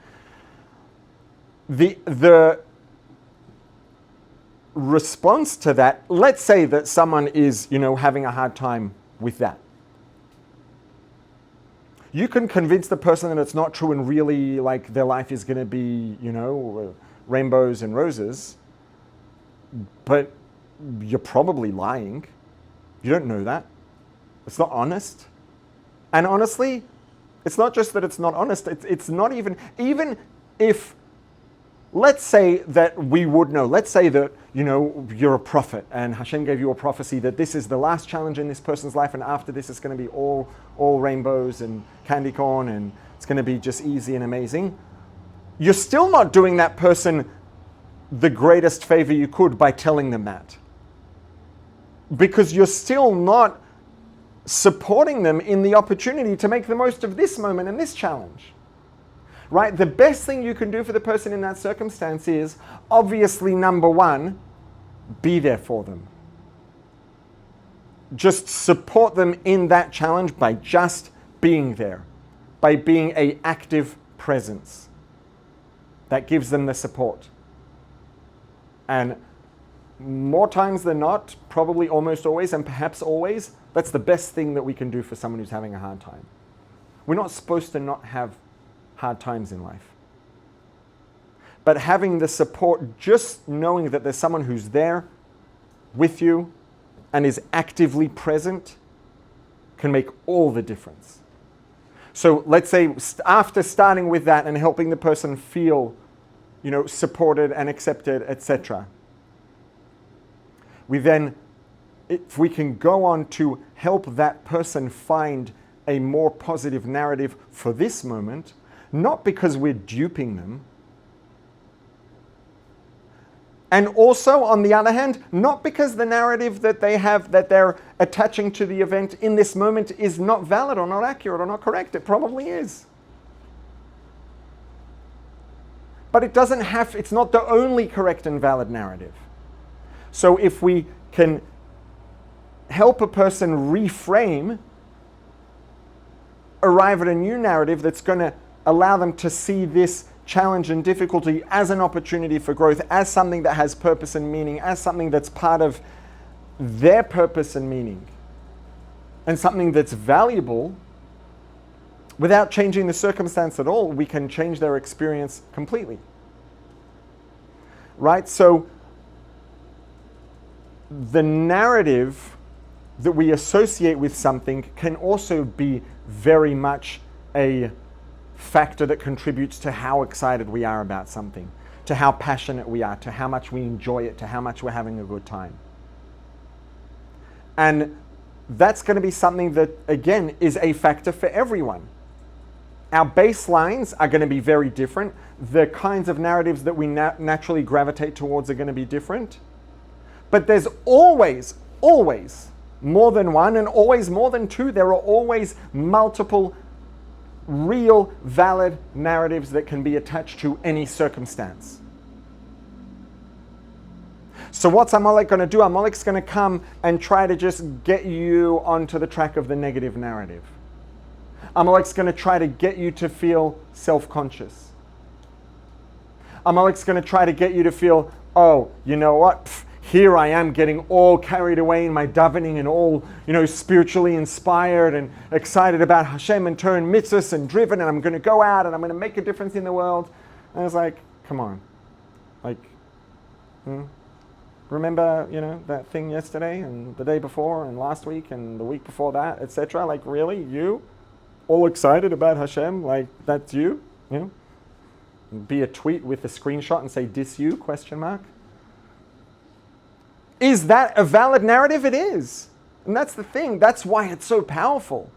the response to that, let's say that someone is, having a hard time with that. You can convince the person that it's not true and really, like, their life is going to be, rainbows and roses, but you're probably lying. You don't know that. It's not honest. And honestly, it's not just that it's not honest, it's not even if, let's say that we would know, let's say that, you're a prophet and Hashem gave you a prophecy that this is the last challenge in this person's life, and after this it's going to be all rainbows and candy corn and it's going to be just easy and amazing. You're still not doing that person the greatest favor you could by telling them that. Because you're still not supporting them in the opportunity to make the most of this moment and this challenge. Right? The best thing you can do for the person in that circumstance is, obviously, number one, be there for them. Just support them in that challenge by just being there, by being an active presence. That gives them the support. And more times than not, probably almost always, and perhaps always, that's the best thing that we can do for someone who's having a hard time. We're not supposed to not have hard times in life. But having the support, just knowing that there's someone who's there with you and is actively present, can make all the difference. So let's say after starting with that and helping the person feel, supported and accepted, etc., we then, if we can go on to help that person find a more positive narrative for this moment, not because we're duping them, And also, on the other hand, not because the narrative that they have, that they're attaching to the event in this moment is not valid or not accurate or not correct. It probably is. But it doesn't have, it's not the only correct and valid narrative. So if we can help a person reframe, arrive at a new narrative that's going to allow them to see this challenge and difficulty as an opportunity for growth, as something that has purpose and meaning, as something that's part of their purpose and meaning, and something that's valuable, without changing the circumstance at all, we can change their experience completely. Right? So the narrative that we associate with something can also be very much a factor that contributes to how excited we are about something, to how passionate we are, to how much we enjoy it, to how much we're having a good time. And that's going to be something that, again, is a factor for everyone. Our baselines are going to be very different. The kinds of narratives that we naturally gravitate towards are going to be different. But there's always more than one, and always more than two. There are always multiple real, valid narratives that can be attached to any circumstance. So what's Amalek going to do? Amalek's going to come and try to just get you onto the track of the negative narrative. Amalek's going to try to get you to feel self-conscious. Amalek's going to try to get you to feel, oh, you know what? Here I am getting all carried away in my davening and all, spiritually inspired and excited about Hashem and Torah and mitzvahs and driven, and I'm going to go out and I'm going to make a difference in the world. And I was like, come on. Remember, that thing yesterday and the day before and last week and the week before that, etc. Like, really? You? All excited about Hashem? Like, that's you? Be a tweet with a screenshot and say, "Dis you?" ? Is that a valid narrative? It is. And that's the thing. That's why it's so powerful.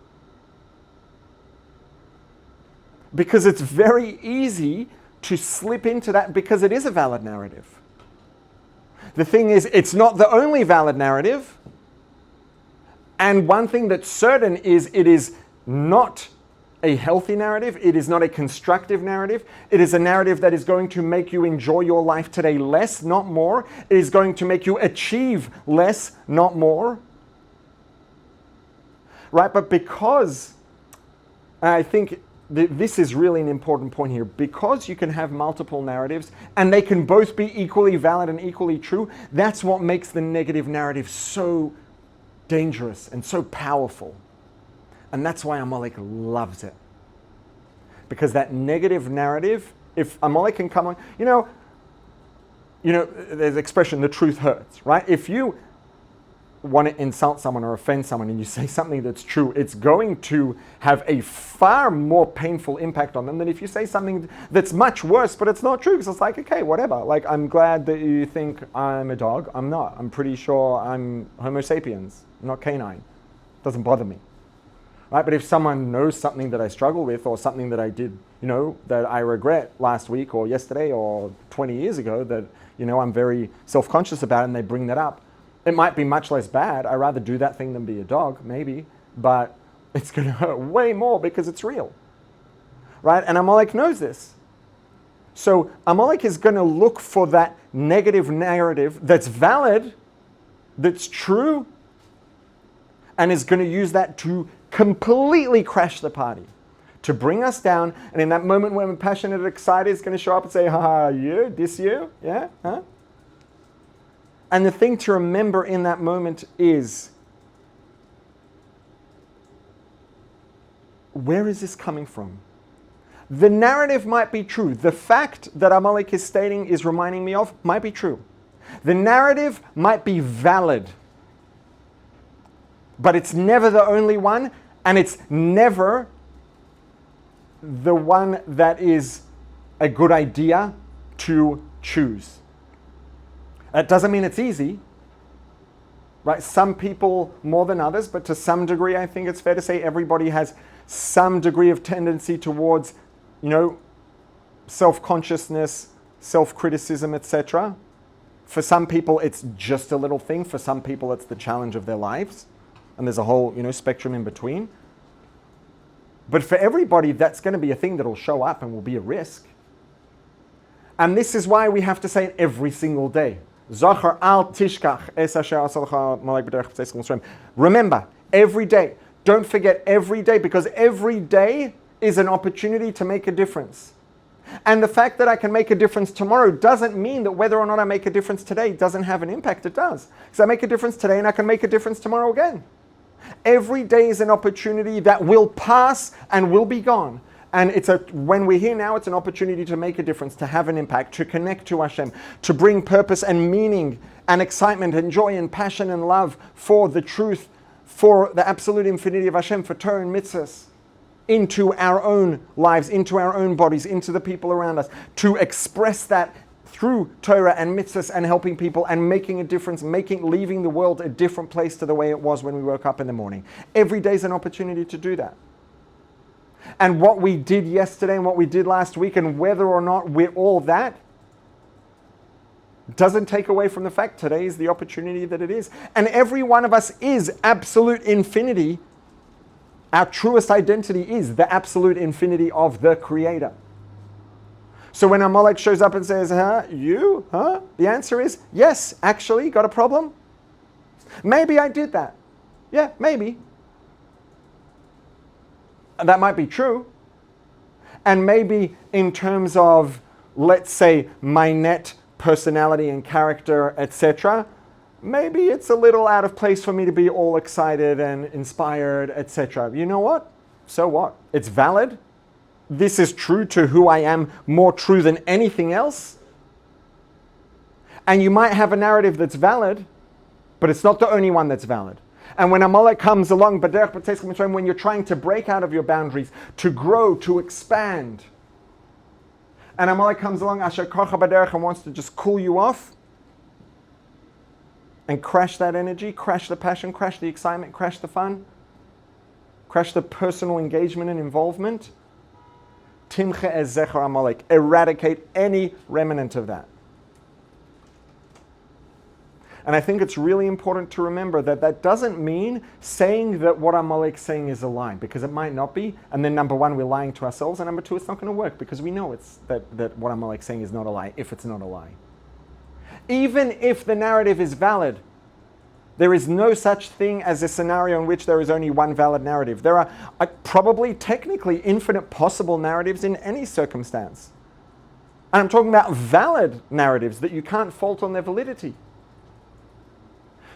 Because it's very easy to slip into that because it is a valid narrative. The thing is, it's not the only valid narrative. And one thing that's certain is it is not a healthy narrative. It is not a constructive narrative. It is a narrative that is going to make you enjoy your life today less, not more. It is going to make you achieve less, not more. Right? But because, I think this is really an important point here, because you can have multiple narratives and they can both be equally valid and equally true, that's what makes the negative narrative so dangerous and so powerful. And that's why Amalek loves it. Because that negative narrative, if Amalek can come on, there's the expression, the truth hurts, right? If you want to insult someone or offend someone and you say something that's true, it's going to have a far more painful impact on them than if you say something that's much worse, but it's not true. Because it's like, okay, whatever. Like, I'm glad that you think I'm a dog. I'm not. I'm pretty sure I'm Homo sapiens, not canine. Doesn't bother me. Right? But if someone knows something that I struggle with or something that I did, that I regret last week or yesterday or 20 years ago that, I'm very self-conscious about and they bring that up, it might be much less bad. I'd rather do that thing than be a dog, maybe, but it's going to hurt way more because it's real. Right? And Amalek knows this. So Amalek is going to look for that negative narrative that's valid, that's true, and is going to use that to completely crash the party, to bring us down. And in that moment when we're passionate and excited, it's going to show up and say, "Ha, you, this you, yeah, huh?" And the thing to remember in that moment is, where is this coming from? The narrative might be true. The fact that Amalek is stating, is reminding me of, might be true. The narrative might be valid. But it's never the only one, and it's never the one that is a good idea to choose. That doesn't mean it's easy, right? Some people more than others, but to some degree, I think it's fair to say everybody has some degree of tendency towards, self-consciousness, self-criticism, etc. For some people, it's just a little thing. For some people, it's the challenge of their lives. And there's a whole, spectrum in between. But for everybody, that's going to be a thing that'll show up and will be a risk. And this is why we have to say it every single day. Zachar al tishkach es asher asalcha malek b'derech b'tzeis l'Mitzrayim. Remember, every day. Don't forget every day, because every day is an opportunity to make a difference. And the fact that I can make a difference tomorrow doesn't mean that whether or not I make a difference today doesn't have an impact. It does. Because I make a difference today and I can make a difference tomorrow again. Every day is an opportunity that will pass and will be gone. And when we're here now, it's an opportunity to make a difference, to have an impact, to connect to Hashem, to bring purpose and meaning and excitement and joy and passion and love for the truth, for the absolute infinity of Hashem, for Torah and mitzvahs, into our own lives, into our own bodies, into the people around us, to express that through Torah and mitzvahs and helping people and making a difference, leaving the world a different place to the way it was when we woke up in the morning. Every day is an opportunity to do that. And what we did yesterday and what we did last week, and whether or not we're all that, doesn't take away from the fact today is the opportunity that it is. And every one of us is absolute infinity. Our truest identity is the absolute infinity of the Creator. So when Amalek shows up and says, you? The answer is, yes, actually, got a problem? Maybe I did that. Yeah, maybe. That might be true. And maybe in terms of, let's say, my net personality and character, etc., maybe it's a little out of place for me to be all excited and inspired, etc. You know what? So what? It's valid. This is true to who I am, more true than anything else. And you might have a narrative that's valid, but it's not the only one that's valid. And when Amalek comes along, when you're trying to break out of your boundaries, to grow, to expand, and Amalek comes along, Asher Kocha B'derech, and wants to just cool you off, and crash that energy, crash the passion, crash the excitement, crash the fun, crash the personal engagement and involvement. Timche ez zecher Amalek. Eradicate any remnant of that. And I think it's really important to remember that that doesn't mean saying that what Amalek's saying is a lie, because it might not be. And then number one, we're lying to ourselves. And number two, it's not going to work because we know it's that what Amalek's saying is not a lie, if it's not a lie. Even if the narrative is valid, there is no such thing as a scenario in which there is only one valid narrative. There are probably technically infinite possible narratives in any circumstance. And I'm talking about valid narratives that you can't fault on their validity.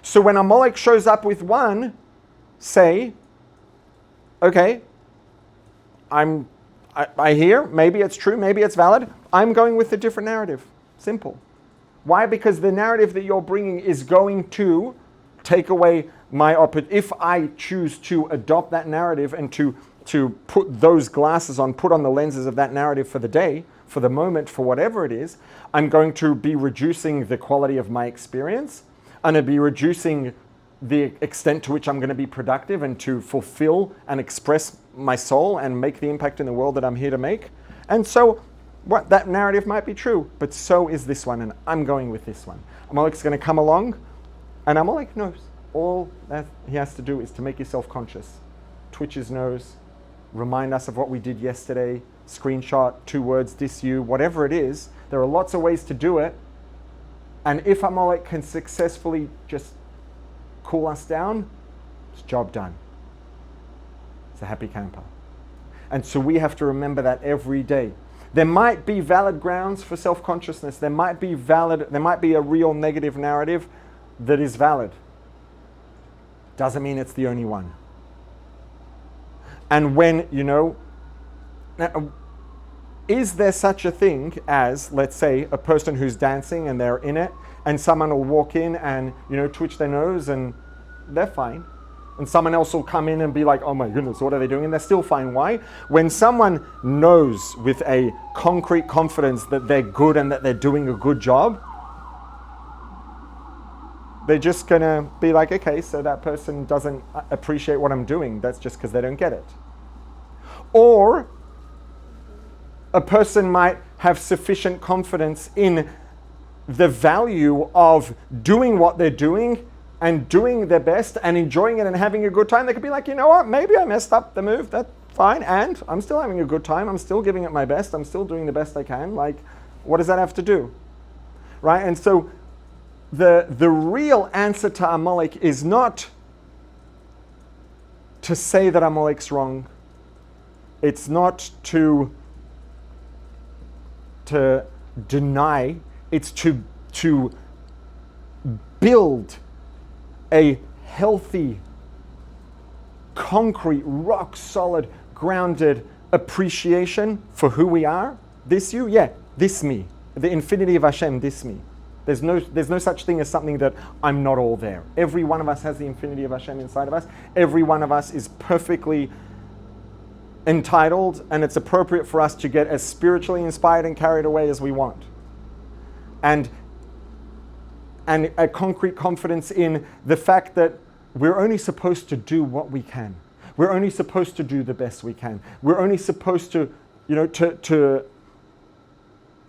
So when Amalek shows up with one, say, okay, I hear, maybe it's true, maybe it's valid, I'm going with a different narrative. Simple. Why? Because the narrative that you're bringing is going to take away my opportunity. If I choose to adopt that narrative and to put those glasses on, put on the lenses of that narrative for the day, for the moment, for whatever it is, I'm going to be reducing the quality of my experience. I'm going to be reducing the extent to which I'm going to be productive and to fulfill and express my soul and make the impact in the world that I'm here to make. And so that narrative might be true, but so is this one, and I'm going with this one. Amalek's going to come along, and Amalek knows all that he has to do is to make you self-conscious. Twitch his nose, remind us of what we did yesterday, screenshot, 2 words, diss you, whatever it is. There are lots of ways to do it. And if Amalek can successfully just cool us down, it's job done. It's a happy camper. And so we have to remember that every day. There might be valid grounds for self-consciousness. There might be a real negative narrative that is valid. Doesn't mean it's the only one. And when, now, is there such a thing as, let's say, a person who's dancing and they're in it, and someone will walk in and, twitch their nose and they're fine. And someone else will come in and be like, oh my goodness, what are they doing? And they're still fine. Why? When someone knows with a concrete confidence that they're good and that they're doing a good job, they're just going to be like, okay, so that person doesn't appreciate what I'm doing. That's just because they don't get it. Or a person might have sufficient confidence in the value of doing what they're doing and doing their best and enjoying it and having a good time. They could be like, you know what, maybe I messed up the move, that's fine, and I'm still having a good time, I'm still giving it my best, I'm still doing the best I can. Like, what does that have to do? Right? And so the real answer to Amalek is not to say that Amalek's wrong. It's not to deny. It's to build a healthy, concrete, rock solid, grounded appreciation for who we are. This you, yeah, this me. The infinity of Hashem, this me. There's no such thing as something that I'm not all there. Every one of us has the infinity of Hashem inside of us. Every one of us is perfectly entitled, and it's appropriate for us to get as spiritually inspired and carried away as we want. And a concrete confidence in the fact that we're only supposed to do what we can. We're only supposed to do the best we can. We're only supposed to, to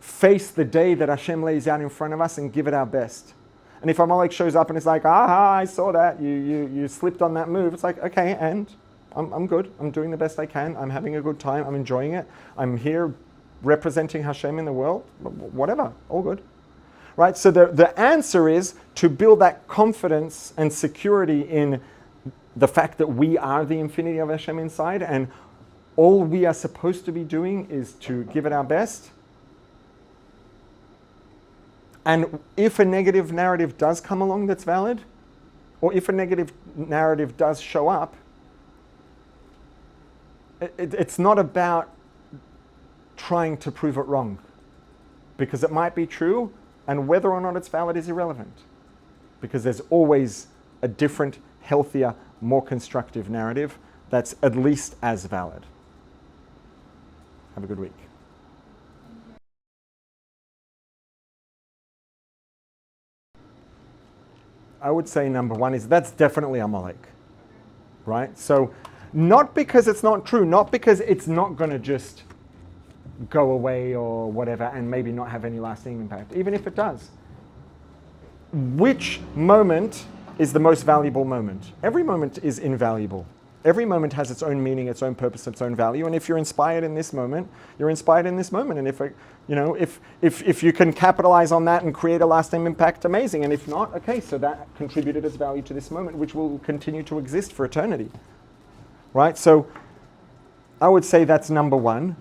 face the day that Hashem lays out in front of us and give it our best. And if Amalek shows up and it's like, I saw that, you slipped on that move, it's like, okay, and I'm good. I'm doing the best I can. I'm having a good time. I'm enjoying it. I'm here representing Hashem in the world. Whatever, all good. Right? So the answer is to build that confidence and security in the fact that we are the infinity of Hashem inside, and all we are supposed to be doing is to give it our best. And if a negative narrative does come along that's valid, or if a negative narrative does show up, it's not about trying to prove it wrong, because it might be true, and whether or not it's valid is irrelevant, because there's always a different, healthier, more constructive narrative that's at least as valid. Have a good week. I would say number one is that's definitely Amalek, right? So not because it's not true, not because it's not going to just go away or whatever and maybe not have any lasting impact, even if it does. Which moment is the most valuable moment? Every moment is invaluable. Every moment has its own meaning, its own purpose, its own value. And if you're inspired in this moment, you're inspired in this moment. And if you can capitalize on that and create a lasting impact, amazing. And if not, okay, so that contributed its value to this moment, which will continue to exist for eternity. Right? So I would say that's number one.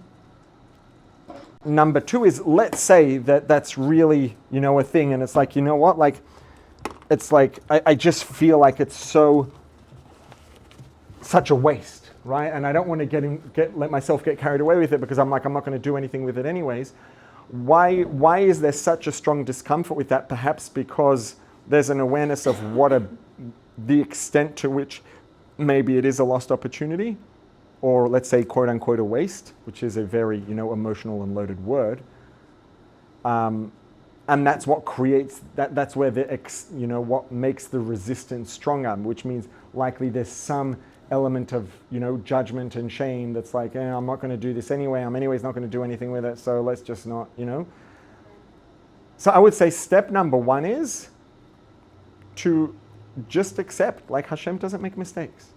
Number two is, let's say that that's really, a thing. And it's like, you know what? Like, it's like, I just feel like it's such a waste, right? And I don't want to let myself get carried away with it, because I'm not going to do anything with it anyways. Why is there such a strong discomfort with that? Perhaps because there's an awareness of the extent to which maybe it is a lost opportunity, or let's say quote unquote a waste, which is a very emotional and loaded word. And that's what creates that's where what makes the resistance stronger, which means likely there's some element of judgment and shame that's like, I'm not going to do this anyway, I'm anyways not going to do anything with it, so let's just not, So I would say step number one is to just accept, like, Hashem doesn't make mistakes.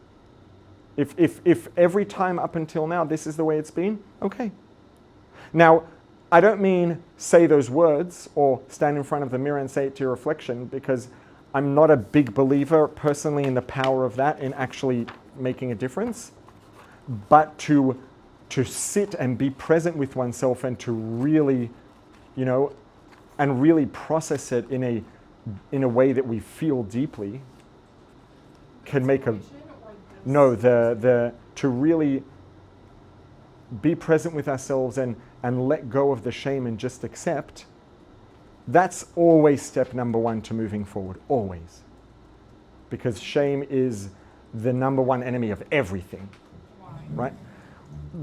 If every time up until now this is the way it's been, okay. Now, I don't mean say those words or stand in front of the mirror and say it to your reflection, because I'm not a big believer personally in the power of that in actually making a difference. But to sit and be present with oneself and to really, and really process it in a way that we feel deeply can make a... No, to really be present with ourselves and let go of the shame and just accept, that's always step number one to moving forward, always. Because shame is the number one enemy of everything, right?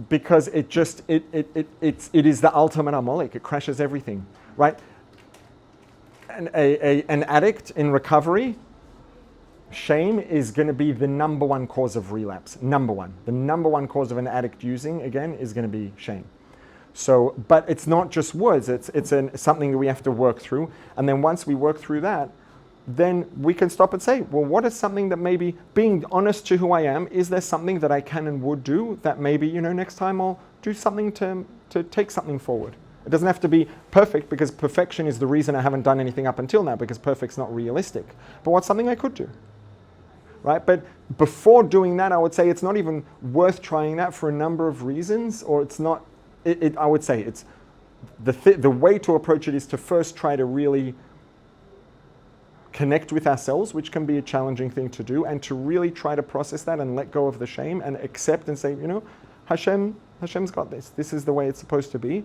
Because it is the ultimate Amalek. It crashes everything, right? An addict in recovery, shame is going to be the number one cause of relapse. Number one. The number one cause of an addict using, again, is going to be shame. So, but it's not just words, it's something that we have to work through. And then once we work through that, then we can stop and say, well, what is something that maybe, being honest to who I am, is there something that I can and would do that maybe, next time I'll do something to take something forward. It doesn't have to be perfect, because perfection is the reason I haven't done anything up until now, because perfect's not realistic. But what's something I could do? Right? But before doing that, I would say it's not even worth trying that for a number of reasons, or it's not, I would say it's, the way to approach it is to first try to really connect with ourselves, which can be a challenging thing to do, and to really try to process that and let go of the shame and accept and say, Hashem's got this. This is the way it's supposed to be.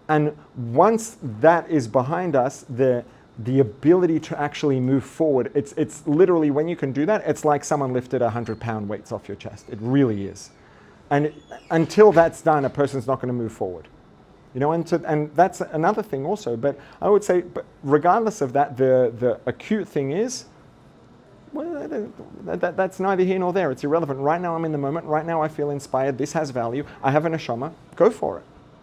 And once that is behind us, the ability to actually move forward, it's literally, when you can do that, it's like someone lifted 100-pound weights off your chest. It really is. And until that's done, a person's not going to move forward. And that's another thing also. But I would say, but regardless of that, the acute thing is, well, that's neither here nor there. It's irrelevant. Right now I'm in the moment. Right now I feel inspired. This has value. I have an neshama. Go for it.